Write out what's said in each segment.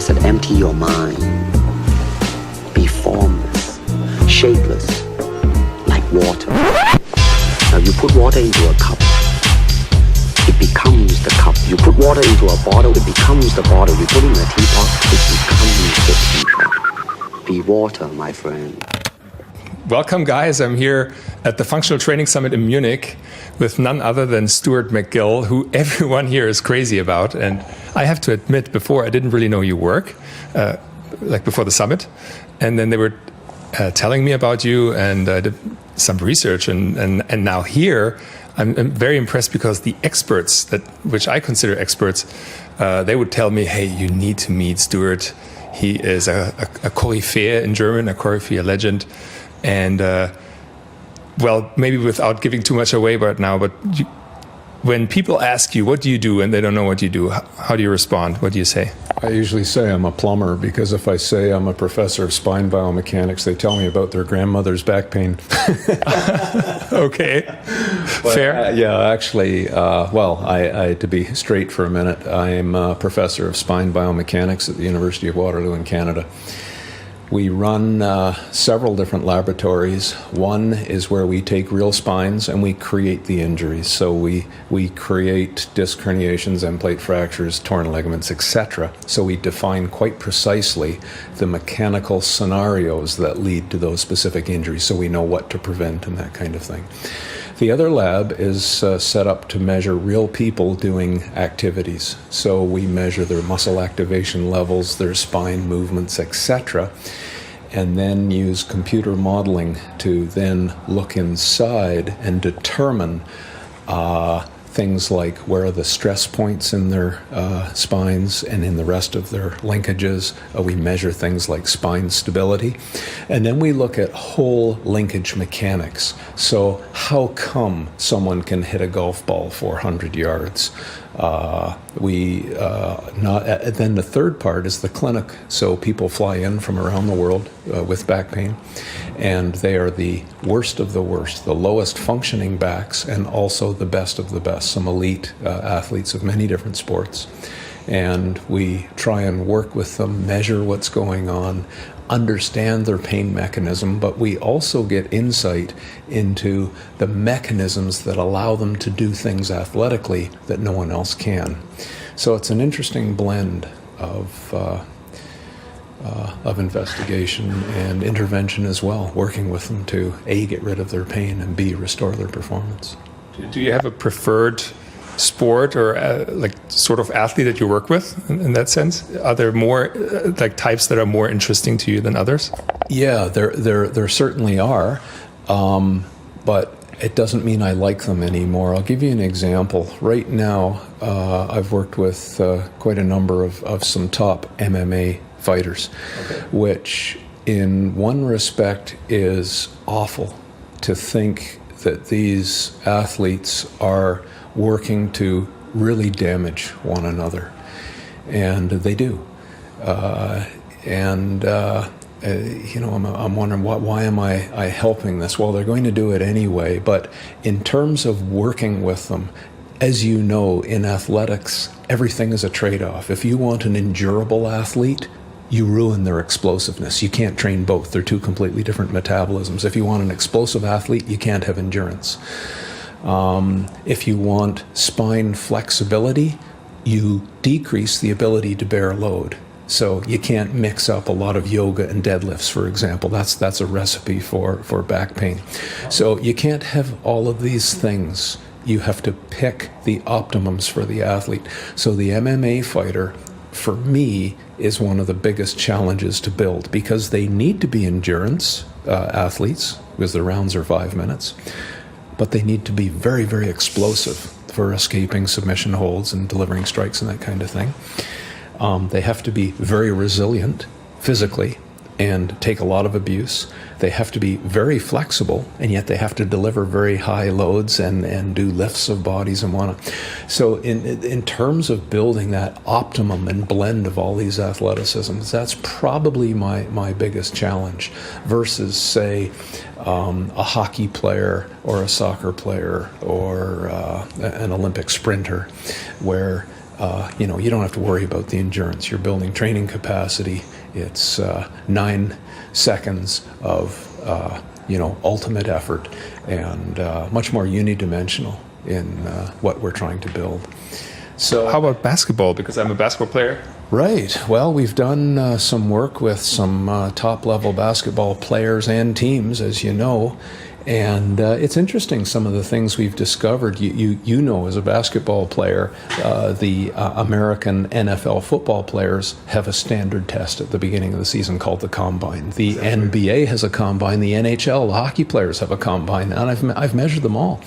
said, empty your mind. Be formless, shapeless, like water. Now you put water into a cup, it becomes the cup. You put water into a bottle, it becomes the bottle. You put it in a teapot, it becomes the teapot. Be water, my friend. Welcome, guys. I'm here at the Functional Training Summit in Munich with none other than Stuart McGill, who everyone here is crazy about. And I have to admit, before I didn't really know your work, like before the summit. And then they were telling me about you, and I did some research. And now here, I'm very impressed because the experts, which I consider experts, they would tell me, hey, you need to meet Stuart. He is a Koryphäe in German, a Koryphäe legend. And, well, maybe without giving too much away right now, but when people ask you, what do you do, and they don't know what you do, how do you respond? What do you say? I usually say I'm a plumber, because if I say I'm a professor of spine biomechanics, they tell me about their grandmother's back pain. Okay, but, fair. Actually, I to be straight for a minute, I'm a professor of spine biomechanics at the University of Waterloo in Canada. We run several different laboratories. One is where we take real spines and we create the injuries. So we create disc herniations, end plate fractures, torn ligaments, etc. So we define quite precisely the mechanical scenarios that lead to those specific injuries, so we know what to prevent and that kind of thing. The other lab is set up to measure real people doing activities. So we measure their muscle activation levels, their spine movements, etc., and then use computer modeling to then look inside and determine things like where are the stress points in their spines and in the rest of their linkages. We measure things like spine stability. And then we look at whole linkage mechanics. So how come someone can hit a golf ball 400 yards? Then the third part is the clinic. So people fly in from around the world with back pain, and they are the worst of the worst, the lowest functioning backs, and also the best of the best, some elite athletes of many different sports. And we try and work with them, measure what's going on, understand their pain mechanism, but we also get insight into the mechanisms that allow them to do things athletically that no one else can. So it's an interesting blend of investigation and intervention as well, working with them to A, get rid of their pain, and B, restore their performance. Do you have a preferred sport or like sort of athlete that you work with in that sense? Are there more like types that are more interesting to you than others? Yeah, there certainly are, but it doesn't mean I like them anymore. I'll give you an example. Right now, I've worked with quite a number of some top MMA fighters, okay, which in one respect is awful to think that these athletes are working to really damage one another, and they do. I'm wondering why am I helping this? Well, they're going to do it anyway. But in terms of working with them, as you know, in athletics, everything is a trade-off. If you want an endurable athlete, you ruin their explosiveness. You can't train both. They're two completely different metabolisms. If you want an explosive athlete, you can't have endurance. If you want spine flexibility, you decrease the ability to bear load. So you can't mix up a lot of yoga and deadlifts, for example. That's a recipe for back pain. So you can't have all of these things. You have to pick the optimums for the athlete. So the MMA fighter, for me, is one of the biggest challenges to build, because they need to be endurance athletes, because the rounds are 5 minutes. But they need to be very, very explosive for escaping submission holds and delivering strikes and that kind of thing. They have to be very resilient physically and take a lot of abuse. They have to be very flexible, and yet they have to deliver very high loads and do lifts of bodies and whatnot. So in terms of building that optimum and blend of all these athleticisms, that's probably my biggest challenge versus, say, a hockey player or a soccer player or an Olympic sprinter, where you don't have to worry about the endurance. You're building training capacity. It's 9 seconds of ultimate effort, and much more unidimensional in what we're trying to build. So, how about basketball? Because I'm a basketball player. Right. Well, we've done some work with some top-level basketball players and teams, as you know. And it's interesting, some of the things we've discovered. You know, as a basketball player, the American NFL football players have a standard test at the beginning of the season called the Combine. The NBA has a Combine. The NHL, the hockey players have a Combine. And I've measured them all.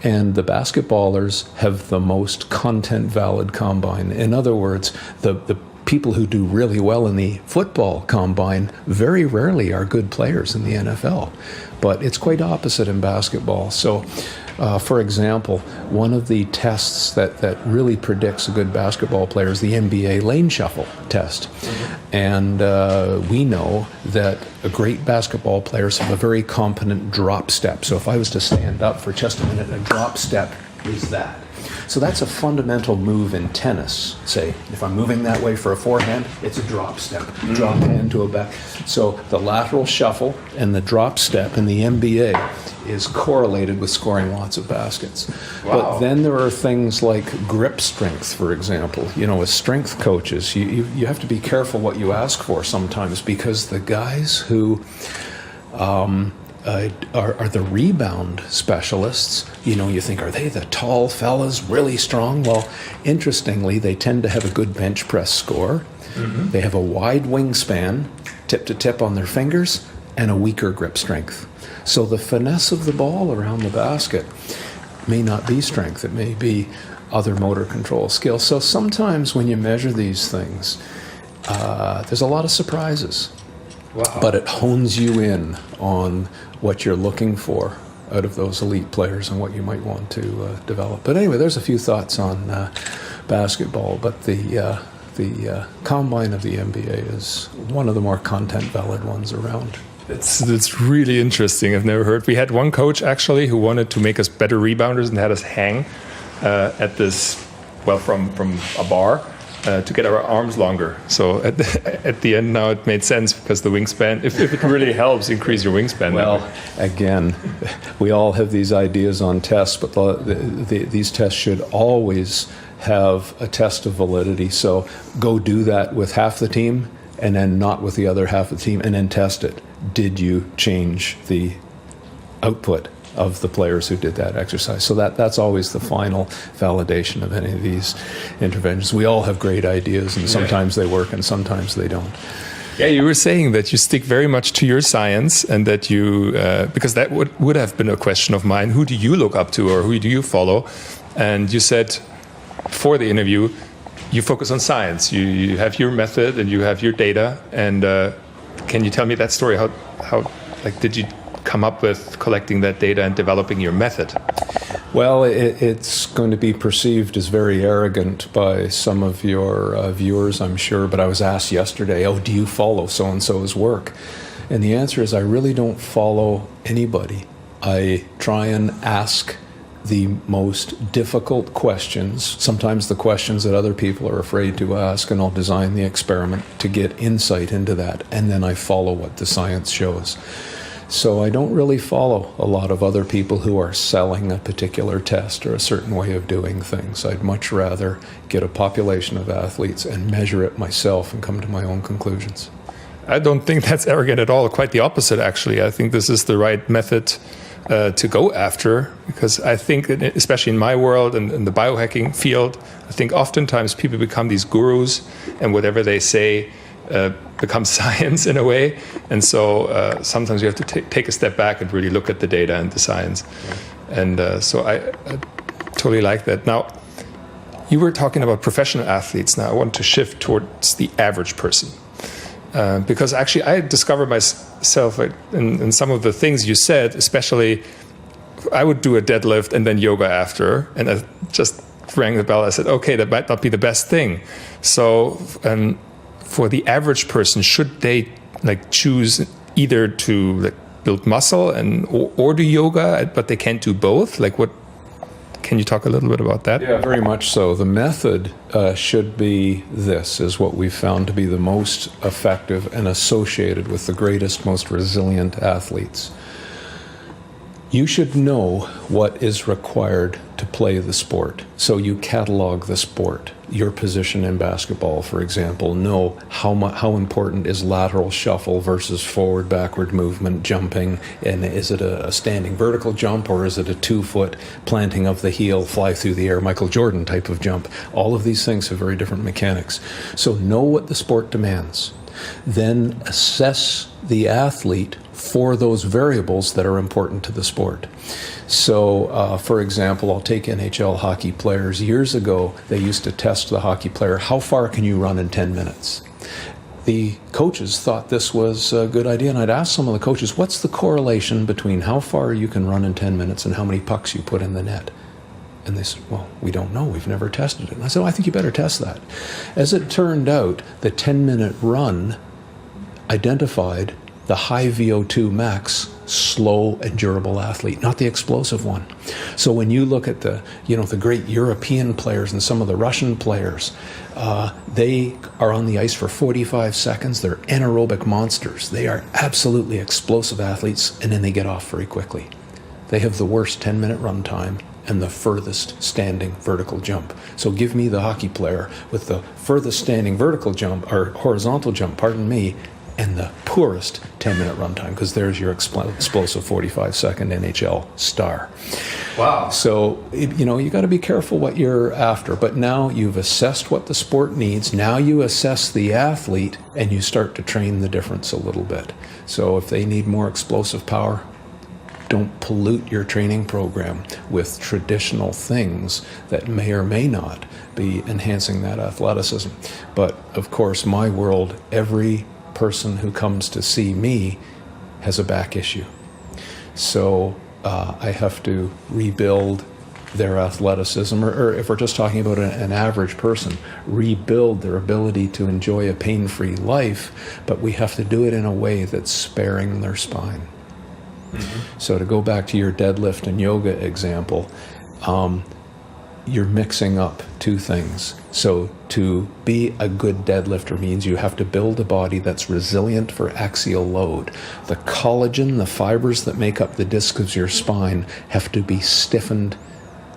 And the basketballers have the most content-valid Combine. In other words, the people who do really well in the football Combine very rarely are good players in the NFL. But it's quite opposite in basketball. So, for example, one of the tests that really predicts a good basketball player is the NBA lane shuffle test. And we know that great basketball players have a very competent drop step. So if I was to stand up for just a minute, a drop step is that. So that's a fundamental move in tennis. Say, if I'm moving that way for a forehand, it's a drop step. Drop hand to a back. So the lateral shuffle and the drop step in the NBA is correlated with scoring lots of baskets. Wow. But then there are things like grip strength, for example. As strength coaches, you have to be careful what you ask for sometimes, because the guys who are the rebound specialists. You think, are they the tall fellas, really strong? Well, interestingly, they tend to have a good bench press score. Mm-hmm. They have a wide wingspan, tip to tip on their fingers, and a weaker grip strength. So the finesse of the ball around the basket may not be strength. It may be other motor control skills. So sometimes when you measure these things, there's a lot of surprises. Wow. But it hones you in on what you're looking for out of those elite players and what you might want to develop. But anyway, there's a few thoughts on basketball, but the Combine of the NBA is one of the more content-valid ones around. It's really interesting. I've never heard. We had one coach, actually, who wanted to make us better rebounders and had us hang at this, from a bar. To get our arms longer. So at the end now it made sense, because the wingspan, if it really helps increase your wingspan. Well, again, we all have these ideas on tests, but these tests should always have a test of validity. So go do that with half the team and then not with the other half of the team, and then test it. Did you change the output of the players who did that exercise? So that's always the final validation of any of these interventions. We all have great ideas, and sometimes they work and sometimes they don't. Yeah, you were saying that you stick very much to your science, and that you, because that would have been a question of mine, who do you look up to or who do you follow? And you said for the interview, you focus on science. You have your method and you have your data. And can you tell me that story? How did you come up with collecting that data and developing your method? Well, it's going to be perceived as very arrogant by some of your viewers, I'm sure, but I was asked yesterday, do you follow so-and-so's work? And the answer is, I really don't follow anybody. I try and ask the most difficult questions, sometimes the questions that other people are afraid to ask, and I'll design the experiment to get insight into that, and then I follow what the science shows. So I don't really follow a lot of other people who are selling a particular test or a certain way of doing things. I'd much rather get a population of athletes and measure it myself and come to my own conclusions. I don't think that's arrogant at all. Quite the opposite, actually. I think this is the right method to go after, because I think that, especially in my world and in the biohacking field, I think oftentimes people become these gurus, and whatever they say becomes science in a way. And so sometimes you have to take a step back and really look at the data and the science. Yeah. And so I totally like that. Now, you were talking about professional athletes. Now I want to shift towards the average person. Because actually I discovered myself in some of the things you said, especially I would do a deadlift and then yoga after, and I just rang the bell. I said, okay, that might not be the best thing. So for the average person, should they choose either to build muscle or do yoga, but they can't do both? Can you talk a little bit about that? Yeah, very much so. The method should be this, is what we've found to be the most effective and associated with the greatest, most resilient athletes. You should know what is required to play the sport. So you catalog the sport. Your position in basketball, for example, know how important is lateral shuffle versus forward, backward movement, jumping, and is it a standing vertical jump or is it a 2-foot planting of the heel, fly through the air, Michael Jordan type of jump? All of these things have very different mechanics. So know what the sport demands. Then assess the athlete for those variables that are important to the sport. So, for example, I'll take NHL hockey players. Years ago, they used to test the hockey player, how far can you run in 10 minutes? The coaches thought this was a good idea, and I'd ask some of the coaches, what's the correlation between how far you can run in 10 minutes and how many pucks you put in the net? And they said, well, we don't know. We've never tested it. And I said, I think you better test that. As it turned out, the 10-minute run identified the high VO2 max, slow and durable athlete, not the explosive one. So when you look at the great European players and some of the Russian players, they are on the ice for 45 seconds. They're anaerobic monsters. They are absolutely explosive athletes, and then they get off very quickly. They have the worst 10-minute run time and the furthest standing vertical jump. So give me the hockey player with the furthest standing vertical jump, or horizontal jump, pardon me, and the poorest 10-minute runtime, because there's your explosive 45-second NHL star. Wow. So, you got to be careful what you're after. But now you've assessed what the sport needs. Now you assess the athlete, and you start to train the difference a little bit. So if they need more explosive power, don't pollute your training program with traditional things that may or may not be enhancing that athleticism. But, of course, my world, every person who comes to see me has a back issue. So I have to rebuild their athleticism, or if we're just talking about an average person, rebuild their ability to enjoy a pain-free life, but we have to do it in a way that's sparing their spine. Mm-hmm. So to go back to your deadlift and yoga example, you're mixing up two things. So to be a good deadlifter means you have to build a body that's resilient for axial load. The collagen, the fibers that make up the disc of your spine, have to be stiffened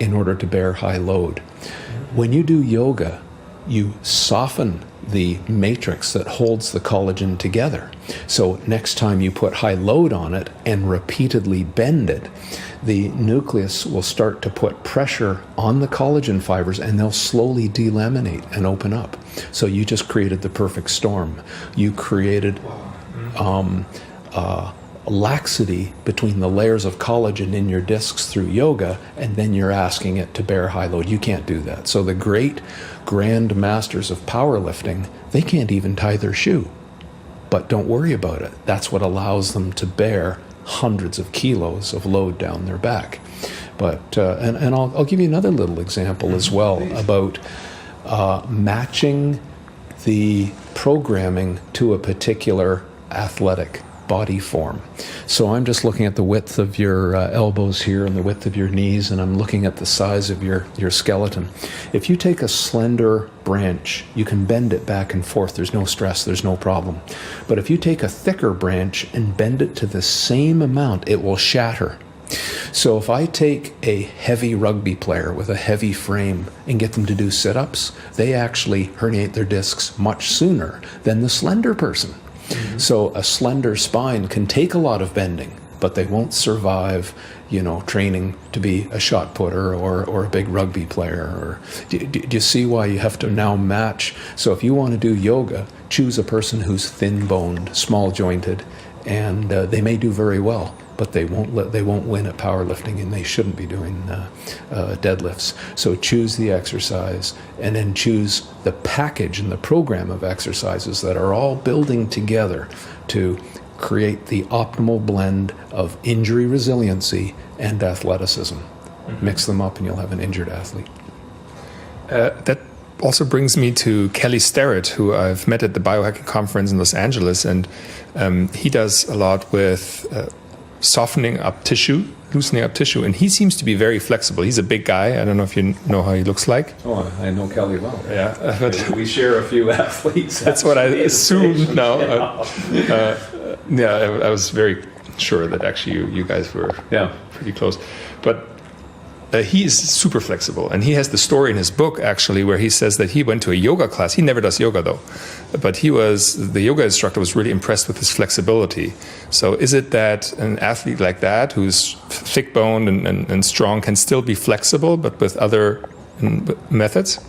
in order to bear high load. When you do yoga, you soften the matrix that holds the collagen together. So next time you put high load on it and repeatedly bend it, the nucleus will start to put pressure on the collagen fibers, and they'll slowly delaminate and open up. So you just created the perfect storm. You created laxity between the layers of collagen in your discs through yoga, and then you're asking it to bear high load. You can't do that. So the great grand masters of powerlifting, they can't even tie their shoe. But don't worry about it. That's what allows them to bear hundreds of kilos of load down their back. But and I'll give you another little example as well about matching the programming to a particular athletic body form. So I'm just looking at the width of your elbows here and the width of your knees, and I'm looking at the size of your skeleton. If you take a slender branch, you can bend it back and forth. There's no stress, there's no problem. But if you take a thicker branch and bend it to the same amount, it will shatter. So if I take a heavy rugby player with a heavy frame and get them to do sit-ups, they actually herniate their discs much sooner than the slender person. Mm-hmm. So a slender spine can take a lot of bending, but they won't survive, training to be a shot putter or a big rugby player. Or do you see why you have to now match? So if you want to do yoga, choose a person who's thin-boned, small-jointed, and they may do very well, but they won't win at powerlifting, and they shouldn't be doing deadlifts. So choose the exercise, and then choose the package and the program of exercises that are all building together to create the optimal blend of injury resiliency and athleticism. Mm-hmm. Mix them up and you'll have an injured athlete. That also brings me to Kelly Starrett, who I've met at the biohacking conference in Los Angeles, and he does a lot with softening up tissue, loosening up tissue, and he seems to be very flexible. He's a big guy. I don't know if you know how he looks like. Oh, I know Kelly well. Yeah, but We share a few athletes. that's what I assumed now. I was very sure that actually you guys were pretty close. But he is super flexible, and he has the story in his book actually where he says that he went to a yoga class. He never does yoga though, but the yoga instructor was really impressed with his flexibility. So is it that an athlete like that, who's thick-boned and strong, can still be flexible, but with other methods?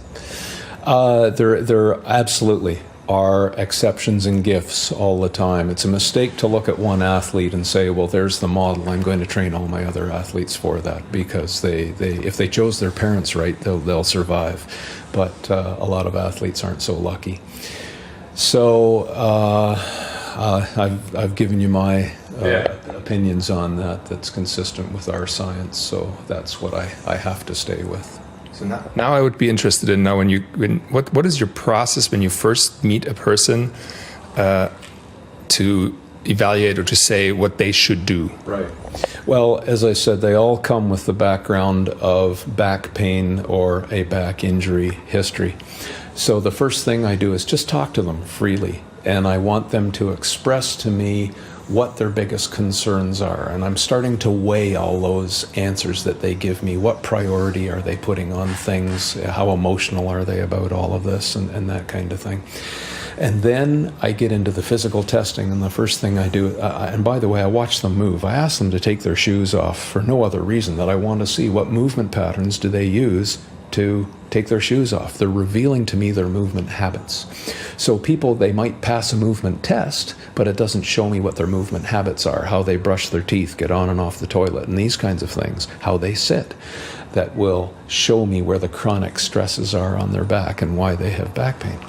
There absolutely are exceptions and gifts all the time. It's a mistake to look at one athlete and say, well, there's the model. I'm going to train all my other athletes for that, because if they chose their parents right, they'll survive. But a lot of athletes aren't so lucky. So I've given you my opinions on that. That's consistent with our science. So that's what I have to stay with. So now I would be interested in what is your process when you first meet a person to evaluate or to say what they should do? Right. Well, as I said, they all come with the background of back pain or a back injury history. So the first thing I do is just talk to them freely, and I want them to express to me what their biggest concerns are. And I'm starting to weigh all those answers that they give me. What priority are they putting on things? How emotional are they about all of this and that kind of thing? And then I get into the physical testing, and the first thing I do, and by the way, I watch them move. I ask them to take their shoes off for no other reason that I want to see what movement patterns do they use to take their shoes off. They're revealing to me their movement habits. So people, they might pass a movement test, but it doesn't show me what their movement habits are, how they brush their teeth, get on and off the toilet, and these kinds of things, how they sit. That will show me where the chronic stresses are on their back and why they have back pain.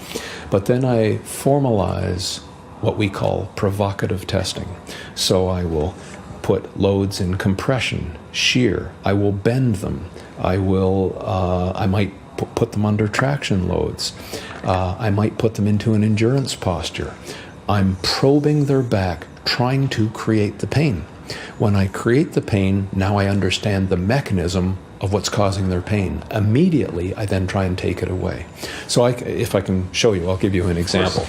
But then I formalize what we call provocative testing. So I will put loads in compression, shear. I will bend them. I might put them under traction loads. I might put them into an endurance posture. I'm probing their back, trying to create the pain. When I create the pain, now I understand the mechanism of what's causing their pain. Immediately, I then try and take it away. So if I can show you, I'll give you an example.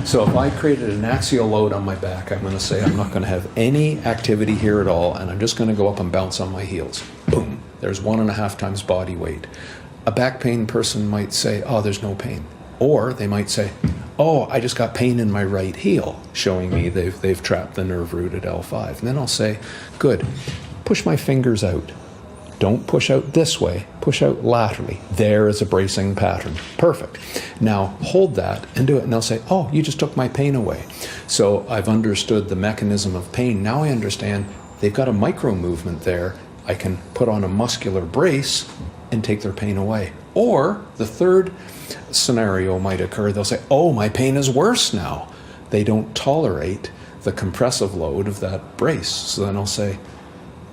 So if I created an axial load on my back, I'm going to say I'm not going to have any activity here at all, and I'm just going to go up and bounce on my heels. Boom. There's 1.5 times body weight. A back pain person might say, oh, there's no pain. Or they might say, oh, I just got pain in my right heel, showing me they've trapped the nerve root at L5. And then I'll say, good, push my fingers out. Don't push out this way, push out laterally. There is a bracing pattern. Perfect. Now hold that and do it. And they'll say, oh, you just took my pain away. So I've understood the mechanism of pain. Now I understand they've got a micro movement there. I can put on a muscular brace and take their pain away. Or the third scenario might occur. They'll say, oh, my pain is worse now. They don't tolerate the compressive load of that brace. So then I'll say,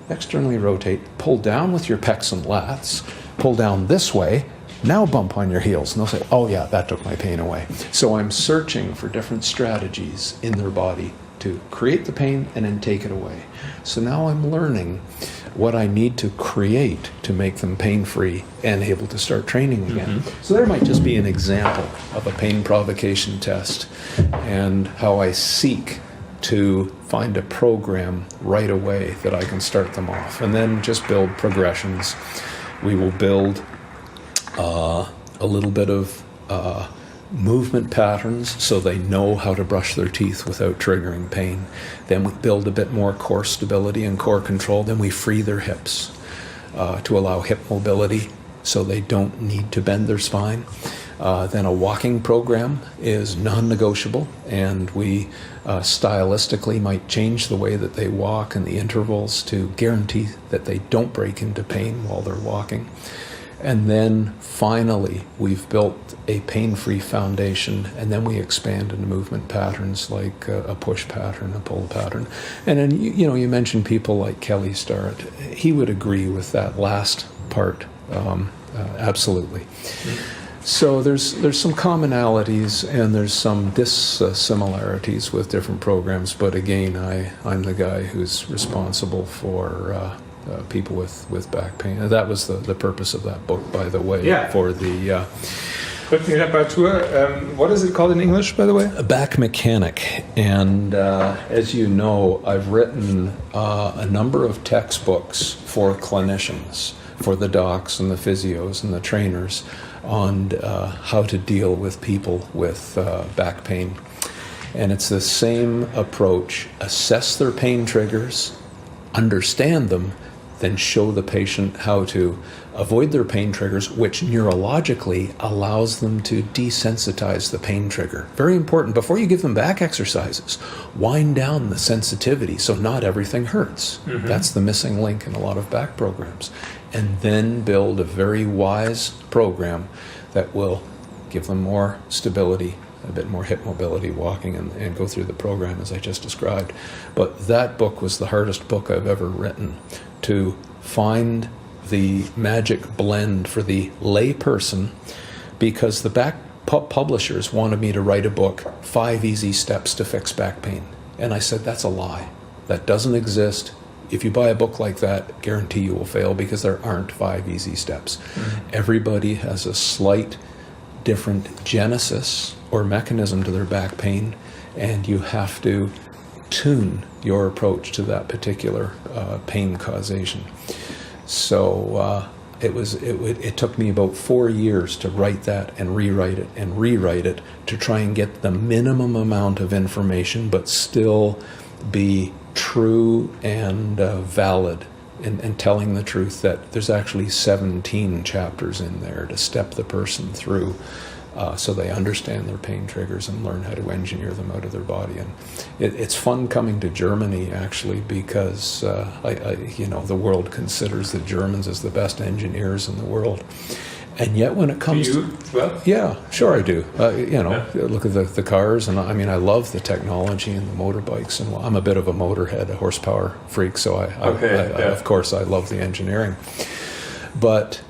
externally rotate, pull down with your pecs and lats, pull down this way, now bump on your heels. And they'll say, oh yeah, that took my pain away. So I'm searching for different strategies in their body to create the pain and then take it away. So now I'm learning what I need to create to make them pain-free and able to start training again. Mm-hmm. So there might just be an example of a pain provocation test and how I seek to find a program right away that I can start them off, and then just build progressions. We will build a little bit of movement patterns so they know how to brush their teeth without triggering pain. Then we build a bit more core stability and core control. Then we free their hips to allow hip mobility so they don't need to bend their spine. Then a walking program is non-negotiable, and we stylistically might change the way that they walk and the intervals to guarantee that they don't break into pain while they're walking. And then finally, we've built a pain-free foundation, and then we expand into movement patterns like a push pattern, a pull pattern. And then, you mentioned people like Kelly Stuart. He would agree with that last part, absolutely. Mm-hmm. So there's some commonalities and there's some dissimilarities with different programs, but again, I'm the guy who's responsible for people with back pain. That was the purpose of that book, by the way. Yeah. For the what is it called in English, by the way? back mechanic. And as you know, I've written a number of textbooks for clinicians, for the docs and the physios and the trainers, on how to deal with people with back pain. And it's the same approach: assess their pain triggers, understand them, then show the patient how to avoid their pain triggers, which neurologically allows them to desensitize the pain trigger. Very important. Before you give them back exercises, wind down the sensitivity so not everything hurts. Mm-hmm. That's the missing link in a lot of back programs. And then build a very wise program that will give them more stability, a bit more hip mobility, walking, and go through the program as I just described. But that book was the hardest book I've ever written, to find the magic blend for the lay person, because the back publishers wanted me to write a book, 5 Easy Steps to Fix Back Pain. And I said, that's a lie. That doesn't exist. If you buy a book like that, guarantee you will fail, because there aren't 5 easy steps. Mm-hmm. Everybody has a slight different genesis or mechanism to their back pain, and you have to tune your approach to that particular pain causation. So it took me about 4 years to write that and rewrite it to try and get the minimum amount of information, but still be true and valid in telling the truth, that there's actually 17 chapters in there to step the person through so they understand their pain triggers and learn how to engineer them out of their body. And it's fun coming to Germany, actually, because the world considers the Germans as the best engineers in the world. And yet when it comes to... Well? Yeah, sure I do. Look at the cars, and I love the technology and the motorbikes, and I'm a bit of a motorhead, a horsepower freak, so of course I love the engineering. But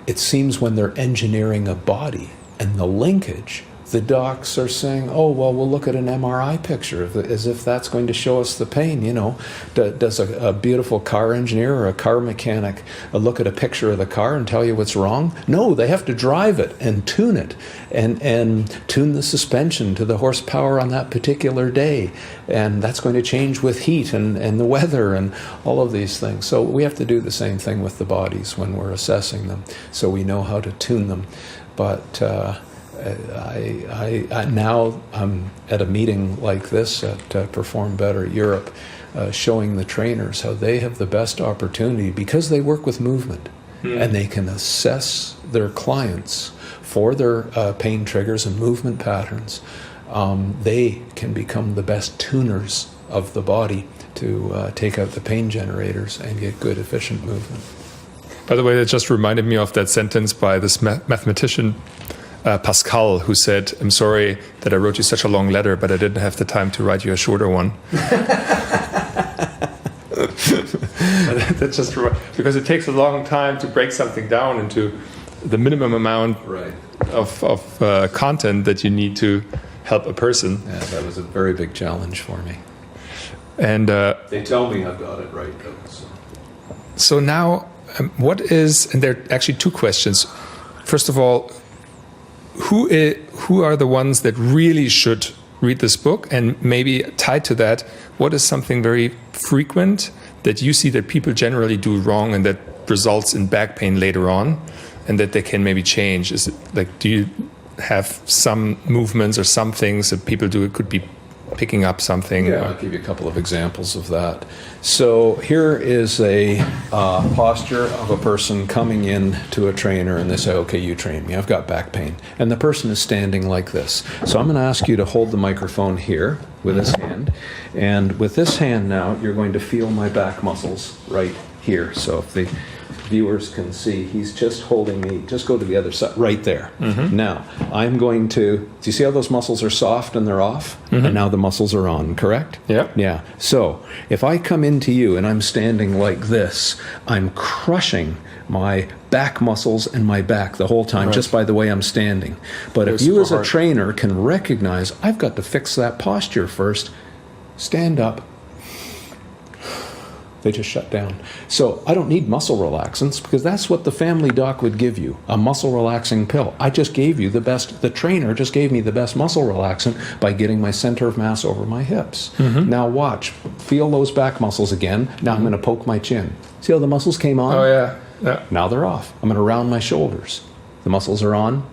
it seems when they're engineering a body and the linkage, the docs are saying, oh, well, we'll look at an MRI picture as if that's going to show us the pain. Does a beautiful car engineer or a car mechanic look at a picture of the car and tell you what's wrong? No, they have to drive it and tune it and tune the suspension to the horsepower on that particular day. And that's going to change with heat and the weather and all of these things. So we have to do the same thing with the bodies when we're assessing them, so we know how to tune them. But I now I'm at a meeting like this at Perform Better Europe, showing the trainers how they have the best opportunity, because they work with movement, and they can assess their clients for their pain triggers and movement patterns. They can become the best tuners of the body to take out the pain generators and get good, efficient movement. By the way, that just reminded me of that sentence by this mathematician, Pascal, who said, I'm sorry that I wrote you such a long letter, but I didn't have the time to write you a shorter one. That's just because it takes a long time to break something down into the minimum amount of content that you need to help a person. Yeah, that was a very big challenge for me. And they tell me I've got it right, though. So now, what is, and there are actually 2 questions. First of all, who are the ones that really should read this book? And maybe tied to that, what is something very frequent that you see that people generally do wrong and that results in back pain later on, and that they can maybe change? Is it like, do you have some movements or some things that people do? It could be picking up something. Yeah, I'll give you a couple of examples of that. So here is a posture of a person coming in to a trainer, and they say, okay, you train me, I've got back pain. And the person is standing like this. So I'm going to ask you to hold the microphone here with this hand. And with this hand now, you're going to feel my back muscles right here. So if viewers can see, he's just holding me, just go to the other side, right there. Now, I'm going to, do you see how those muscles are soft and they're off? And now the muscles are on, correct? Yeah. Yeah. So, if I come into you and I'm standing like this, I'm crushing my back muscles and my back the whole time, just by the way I'm standing. But if you as a trainer can recognize, I've got to fix that posture first, stand up, they just shut down. So I don't need muscle relaxants, because that's what the family doc would give you, a muscle relaxing pill. I just gave you the best, the trainer just gave me the best muscle relaxant by getting my center of mass over my hips. Now watch, feel those back muscles again. Now I'm going to poke my chin. See how the muscles came on? Oh, yeah. Now they're off. I'm going to round my shoulders. The muscles are on,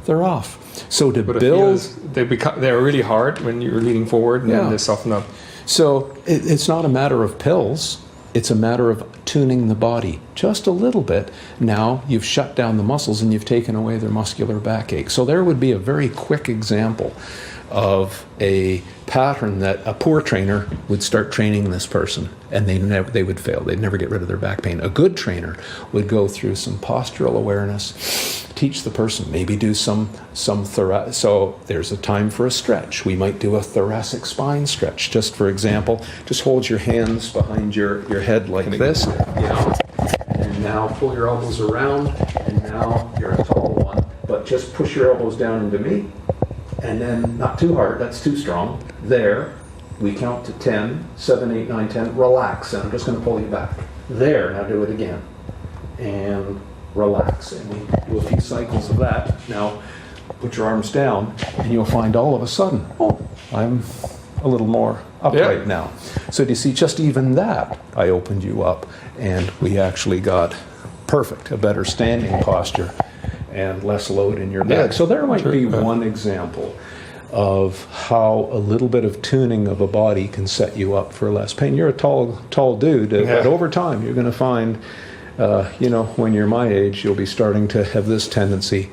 they're off. So to build... They're really hard when you're leaning forward, and then they soften up. So it's not a matter of pills. It's a matter of tuning the body just a little bit. Now you've shut down the muscles and you've taken away their muscular backache. So there would be a very quick example of a pattern that a poor trainer would start training this person, and they would fail. They'd never get rid of their back pain. A good trainer would go through some postural awareness, teach the person, maybe do some thoracic. So there's a time for a stretch. We might do a thoracic spine stretch. Just for example, just hold your hands behind your head like this, and now pull your elbows around, and now you're a tall one, but just push your elbows down into me. And then, not too hard, that's too strong. There, we count to 10, 7, 8, 9, 10, relax, and I'm just going to pull you back. There, now do it again. And relax, and we do a few cycles of that. Now, put your arms down, and you'll find all of a sudden, oh, I'm a little more upright now. So do you see, just even that, I opened you up, and we actually got perfect, a better standing posture, and less load in your back. So there might be one example of how a little bit of tuning of a body can set you up for less pain. You're a tall dude, but over time you're going to find, when you're my age, you'll be starting to have this tendency.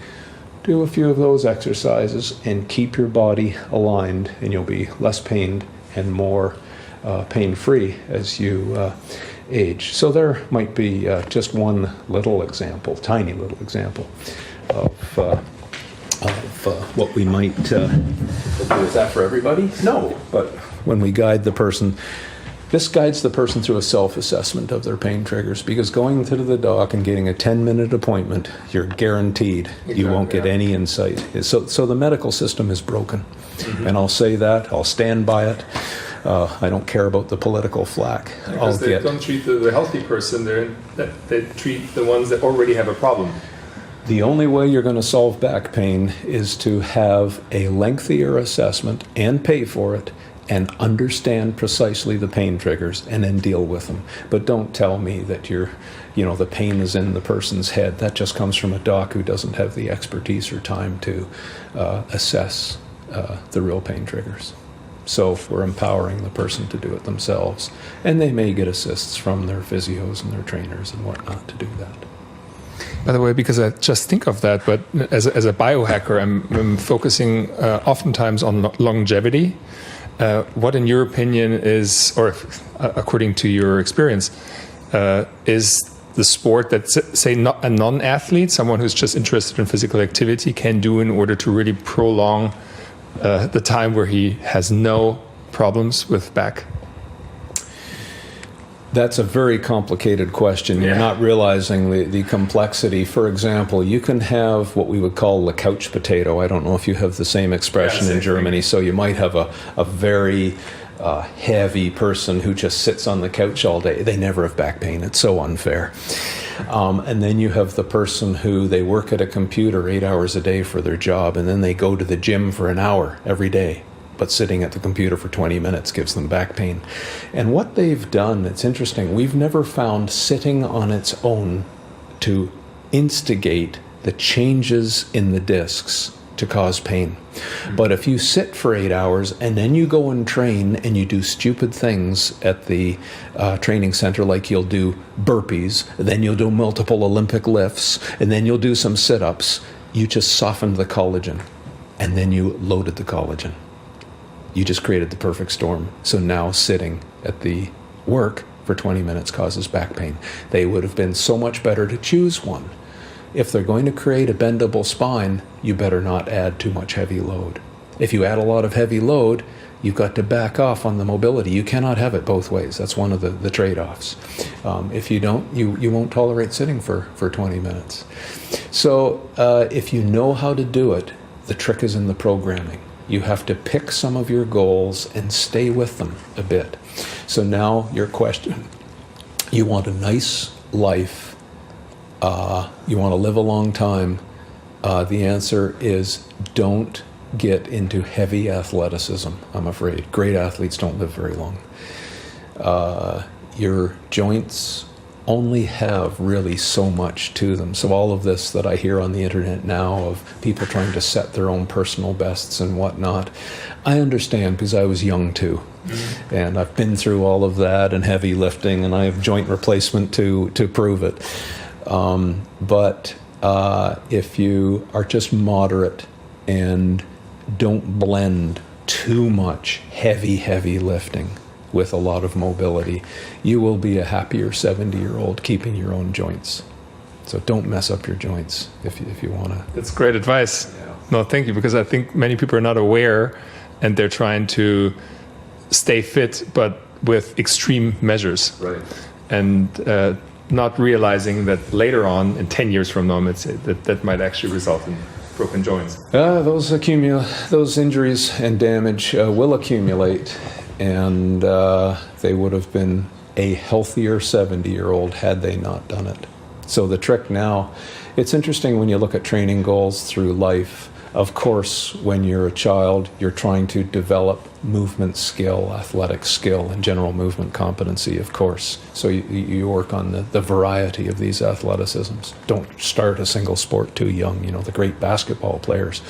Do a few of those exercises and keep your body aligned, and you'll be less pained and more pain-free as you age. So there might be just one little example, tiny little example of what we might do. Is that for everybody? No, but when we guide the person, this guides the person through a self-assessment of their pain triggers, because going to the doc and getting a 10-minute appointment, you're guaranteed you won't get any insight. So the medical system is broken, and I'll say that, I'll stand by it. I don't care about the political flack. Because they don't treat the healthy person, they treat the ones that already have a problem. The only way you're going to solve back pain is to have a lengthier assessment and pay for it, and understand precisely the pain triggers and then deal with them. But don't tell me that the pain is in the person's head. That just comes from a doc who doesn't have the expertise or time to assess the real pain triggers. So we're empowering the person to do it themselves. And they may get assists from their physios and their trainers and whatnot to do that. By the way, because I just think of that, but as a biohacker, I'm focusing oftentimes on longevity. What, in your opinion, is, or according to your experience, is the sport that, say, a non-athlete, someone who's just interested in physical activity, can do in order to really prolong the time where he has no problems with back? That's a very complicated question. You're not realizing the complexity. For example, you can have what we would call the couch potato. I don't know if you have the same expression in Germany. So you might have a very heavy person who just sits on the couch all day. They never have back pain. It's so unfair. And then you have the person who they work at a computer 8 hours a day for their job, and then they go to the gym for an hour every day. But sitting at the computer for 20 minutes gives them back pain. And what they've done, it's interesting, we've never found sitting on its own to instigate the changes in the discs to cause pain. But if you sit for 8 hours and then you go and train and you do stupid things at the training center, like you'll do burpees, then you'll do multiple Olympic lifts, and then you'll do some sit-ups, you just softened the collagen, and then you loaded the collagen. You just created the perfect storm. So now sitting at the work for 20 minutes causes back pain. They would have been so much better to choose one. If they're going to create a bendable spine, you better not add too much heavy load. If you add a lot of heavy load, you've got to back off on the mobility. You cannot have it both ways. That's one of the trade-offs. If you don't, you won't tolerate sitting for 20 minutes. So if you know how to do it, the trick is in the programming. You have to pick some of your goals and stay with them a bit. So now your question, you want a nice life, you want to live a long time. The answer is don't get into heavy athleticism, I'm afraid. Great athletes don't live very long. Your joints only have really so much to them. So all of this that I hear on the internet now of people trying to set their own personal bests and whatnot, I understand because I was young too. Mm-hmm. And I've been through all of that and heavy lifting, and I have joint replacement to prove it. But if you are just moderate and don't blend too much heavy lifting with a lot of mobility, you will be a happier 70-year-old keeping your own joints. So don't mess up your joints if you want to. That's great advice. Yeah. No, thank you, because I think many people are not aware, and they're trying to stay fit, but with extreme measures. Right. And not realizing that later on, in 10 years from now, that might actually result in broken joints. Those injuries and damage will accumulate, and they would have been a healthier 70-year-old had they not done it. So the trick now, it's interesting when you look at training goals through life. Of course, when you're a child, you're trying to develop movement skill, athletic skill, and general movement competency, of course. So you work on the variety of these athleticisms. Don't start a single sport too young. You know, the great basketball players,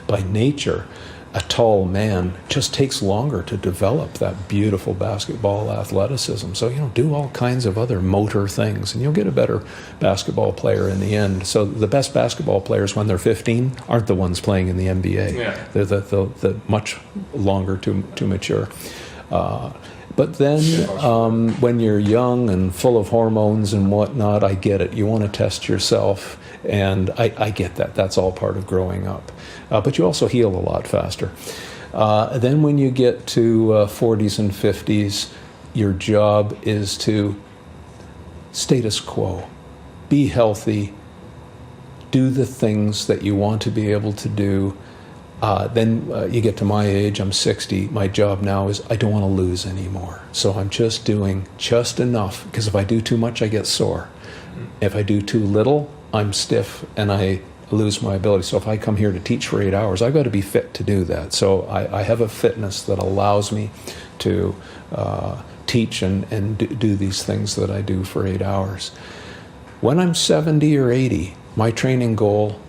by nature, a tall man just takes longer to develop that beautiful basketball athleticism. So, do all kinds of other motor things, and you'll get a better basketball player in the end. So the best basketball players when they're 15 aren't the ones playing in the NBA. Yeah. They're the much longer to mature. But then when you're young and full of hormones and whatnot, I get it. You want to test yourself, and I get that. That's all part of growing up. But you also heal a lot faster. Then when you get to 40s and 50s, your job is to status quo. Be healthy. Do the things that you want to be able to do. Then you get to my age, I'm 60. My job now is I don't want to lose anymore. So I'm just doing just enough, because if I do too much, I get sore. If I do too little, I'm stiff and I lose my ability. So if I come here to teach for 8 hours, I've got to be fit to do that. So I have a fitness that allows me to teach and do these things that I do for 8 hours. When I'm 70 or 80, my training goal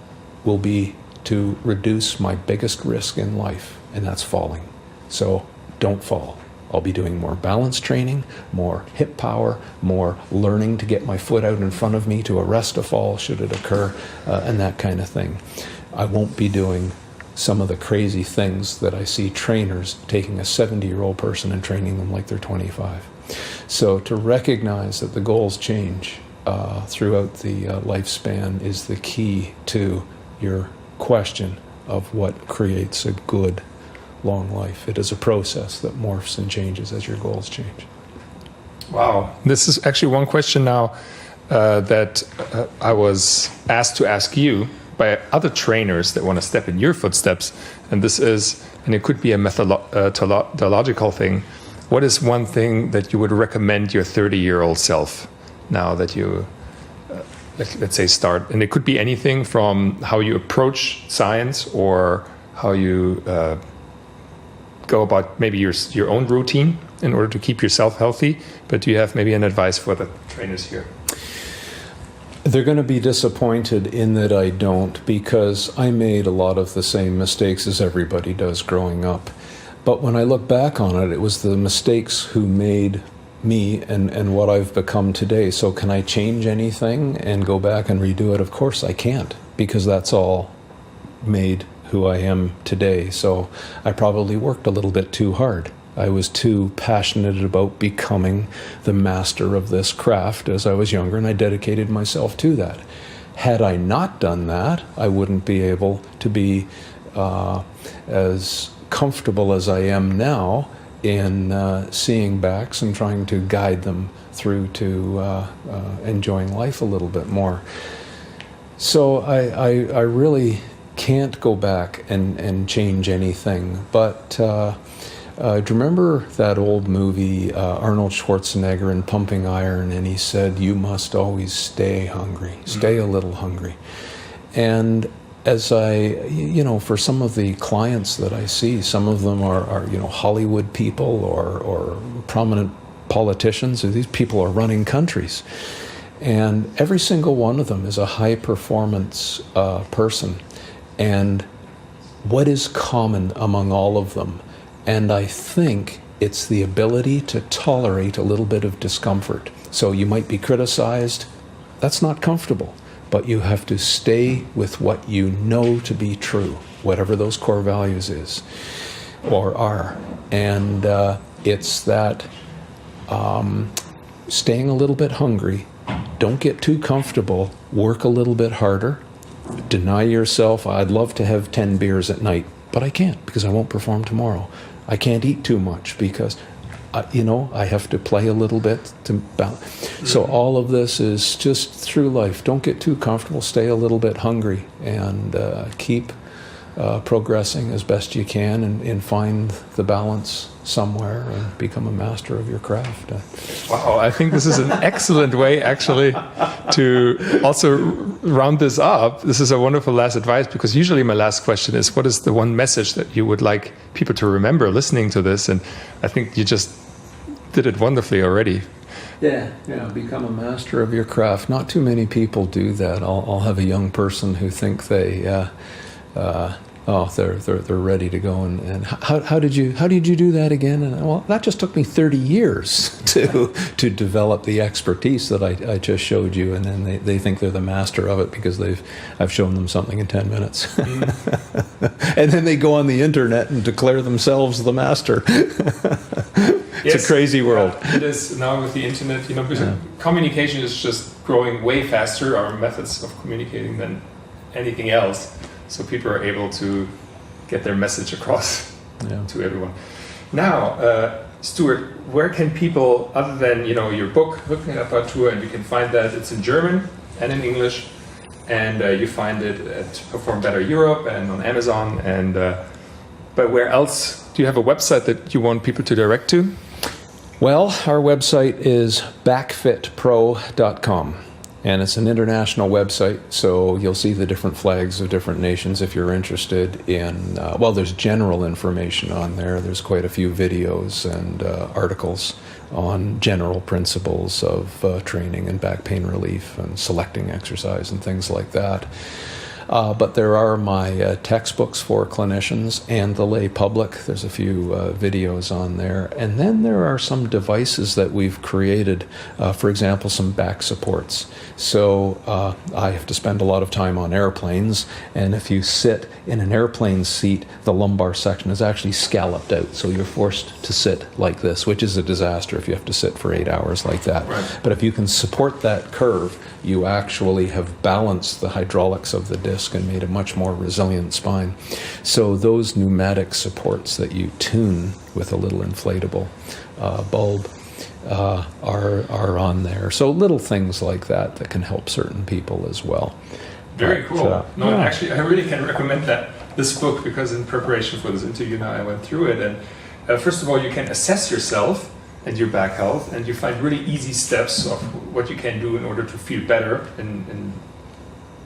will be to reduce my biggest risk in life, and that's falling. So don't fall. I'll be doing more balance training, more hip power, more learning to get my foot out in front of me to arrest a fall should it occur, and that kind of thing. I won't be doing some of the crazy things that I see trainers taking a 70-year-old person and training them like they're 25. So to recognize that the goals change throughout the lifespan is the key to your question of what creates a good long life. It is a process that morphs and changes as your goals change. Wow. This is actually one question now that I was asked to ask you by other trainers that want to step in your footsteps. And this is, and it could be a methodological thing. What is one thing that you would recommend your 30-year-old self now that you, let's say, start? And it could be anything from how you approach science or how you go about maybe your own routine in order to keep yourself healthy. But do you have maybe an advice for the trainers here? They're going to be disappointed in that I don't, because I made a lot of the same mistakes as everybody does growing up. But when I look back on it, it was the mistakes who made me and what I've become today. So can I change anything and go back and redo it? Of course I can't, because that's all made who I am today. So I probably worked a little bit too hard I was too passionate about becoming the master of this craft as I was younger, and I dedicated myself to that. Had I not done that, I wouldn't be able to be as comfortable as I am now in seeing backs and trying to guide them through to enjoying life a little bit more. So I really can't go back and change anything. But do you remember that old movie, Arnold Schwarzenegger in Pumping Iron, and he said, "You must always stay hungry, stay a little hungry." And as for some of the clients that I see, some of them are Hollywood people or prominent politicians. These people are running countries. And every single one of them is a high-performance person. And what is common among all of them? And I think it's the ability to tolerate a little bit of discomfort. So you might be criticized. That's not comfortable. But you have to stay with what you know to be true, whatever those core values is or are. And it's that staying a little bit hungry, don't get too comfortable, work a little bit harder, deny yourself, I'd love to have 10 beers at night, but I can't because I won't perform tomorrow. I can't eat too much because I have to play a little bit to balance. So all of this is just through life. Don't get too comfortable. Stay a little bit hungry and keep progressing as best you can and find the balance somewhere and become a master of your craft. Wow, I think this is an excellent way actually to also round this up. This is a wonderful last advice, because usually my last question is, what is the one message that you would like people to remember listening to this? And I think you just did it wonderfully already. Yeah, become a master of your craft. Not too many people do that. I'll have a young person who think they're ready to go, and how did you do that again? And well, that just took me 30 years to develop the expertise that I just showed you, and then they think they're the master of it because I've shown them something in 10 minutes. And then they go on the internet and declare themselves the master. It's a crazy world. It is now with the internet, because communication is just growing way faster, our methods of communicating, than anything else. So people are able to get their message across to everyone. Now, Stuart, where can people, other than your book, Looking at Our Tour, and you can find that it's in German and in English, and you find it at Perform Better Europe and on Amazon. And but where else? Do you have a website that you want people to direct to? Well, our website is backfitpro.com. And it's an international website, so you'll see the different flags of different nations if you're interested in, there's general information on there. There's quite a few videos and articles on general principles of training and back pain relief and selecting exercise and things like that. But there are my textbooks for clinicians and the lay public. There's a few videos on there. And then there are some devices that we've created, for example, some back supports. So I have to spend a lot of time on airplanes, and if you sit in an airplane seat, the lumbar section is actually scalloped out. So you're forced to sit like this, which is a disaster if you have to sit for 8 hours like that. Right. But if you can support that curve, you actually have balanced the hydraulics of the disc and made a much more resilient spine. So those pneumatic supports that you tune with a little inflatable bulb are on there. So little things like that can help certain people as well. Very cool. Actually, I really can recommend this book, because in preparation for this interview now I went through it, and first of all, you can assess yourself and your back health, and you find really easy steps of what you can do in order to feel better and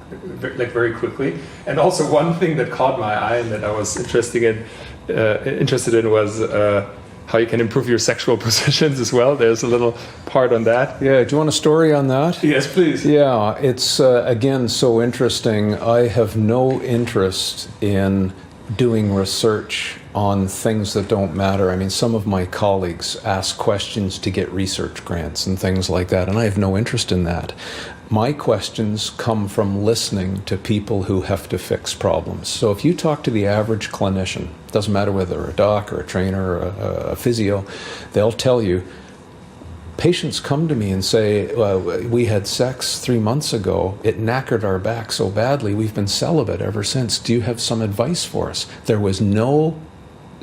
very quickly. And also one thing that caught my eye and that I was interested in was how you can improve your sexual positions as well. There's a little part on that. Yeah, do you want a story on that? Yes, please. Yeah, it's again so interesting. I have no interest in doing research on things that don't matter. I mean, some of my colleagues ask questions to get research grants and things like that, and I have no interest in that. My questions come from listening to people who have to fix problems. So if you talk to the average clinician, doesn't matter whether a doc or a trainer or a physio, they'll tell you, patients come to me and say, well, we had sex 3 months ago. It knackered our back so badly. We've been celibate ever since. Do you have some advice for us? There was no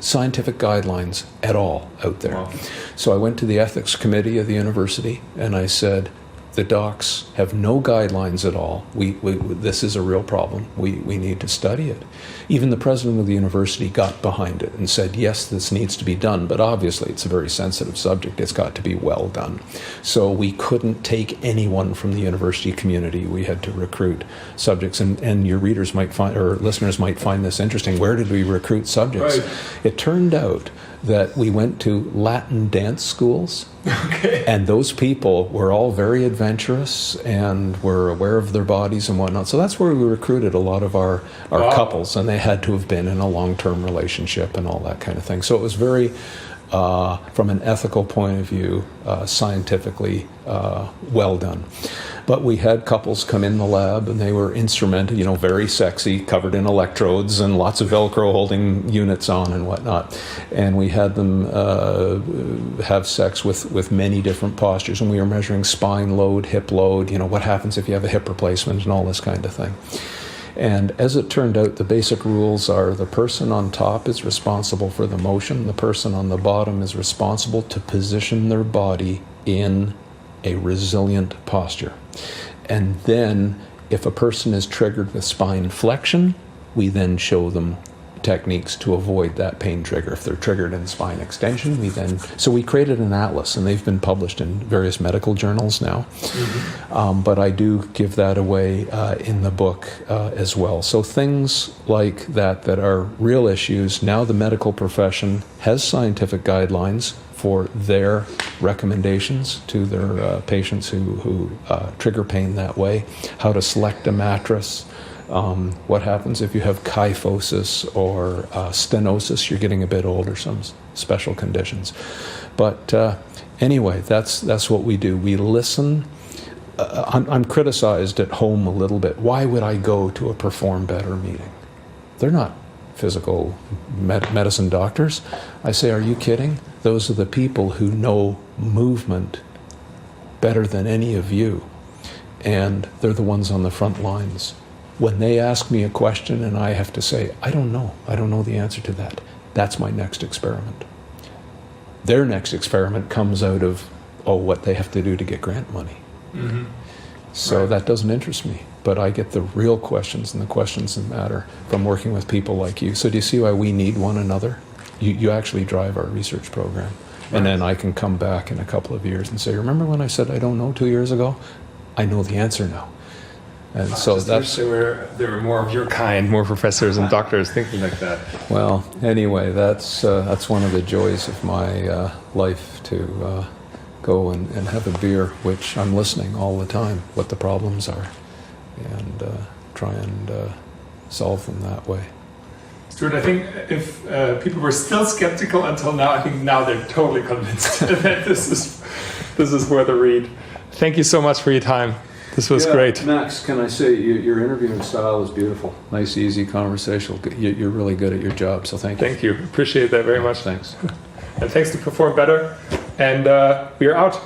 scientific guidelines at all out there. Wow. So I went to the ethics committee of the university and I said, the docs have no guidelines at all. This is a real problem. We need to study it. Even the president of the university got behind it and said, yes, this needs to be done, but obviously it's a very sensitive subject. It's got to be well done. So we couldn't take anyone from the university community. We had to recruit subjects, and your readers might find, or listeners might find this interesting. Where did we recruit subjects? Right. It turned out that we went to Latin dance schools. Okay. And those people were all very adventurous and were aware of their bodies and whatnot. So that's where we recruited a lot of our Wow. couples, and they had to have been in a long-term relationship and all that kind of thing. So it was very, from an ethical point of view, scientifically well done. But we had couples come in the lab and they were instrumented, very sexy, covered in electrodes and lots of Velcro holding units on and whatnot. And we had them have sex with many different postures. And we were measuring spine load, hip load, what happens if you have a hip replacement and all this kind of thing. And as it turned out, the basic rules are the person on top is responsible for the motion. The person on the bottom is responsible to position their body in a resilient posture. And then if a person is triggered with spine flexion, we then show them techniques to avoid that pain trigger. If they're triggered in spine extension, so we created an atlas, and they've been published in various medical journals now. Mm-hmm. But I do give that away in the book as well. So things like that are real issues. Now the medical profession has scientific guidelines for their recommendations to their patients who trigger pain that way, how to select a mattress, what happens if you have kyphosis or stenosis, you're getting a bit older, some special conditions. But anyway, that's what we do. We listen. I'm criticized at home a little bit. Why would I go to a Perform Better meeting? They're not physical medicine doctors. I say, are you kidding? Those are the people who know movement better than any of you. And they're the ones on the front lines. When they ask me a question and I have to say, I don't know the answer to that, that's my next experiment. Their next experiment comes out of, what they have to do to get grant money. Mm-hmm. So right. That doesn't interest me. But I get the real questions and the questions that matter from working with people like you. So do you see why we need one another? You actually drive our research program. Right. And then I can come back in a couple of years and say, remember when I said I don't know 2 years ago? I know the answer now. And so that's... There were more of your kind, more professors and doctors thinking like that. Well, anyway, that's one of the joys of my life, to go and have a beer, which I'm listening all the time, what the problems are, and try and solve them that way. Stuart, I think if people were still skeptical until now, I think now they're totally convinced that this is worth a read. Thank you so much for your time. This was great. Max, can I say, your interviewing style is beautiful. Nice, easy, conversational. You're really good at your job, so thank you. Thank you. Appreciate that very much. Thanks. And thanks to Perform Better. And we are out.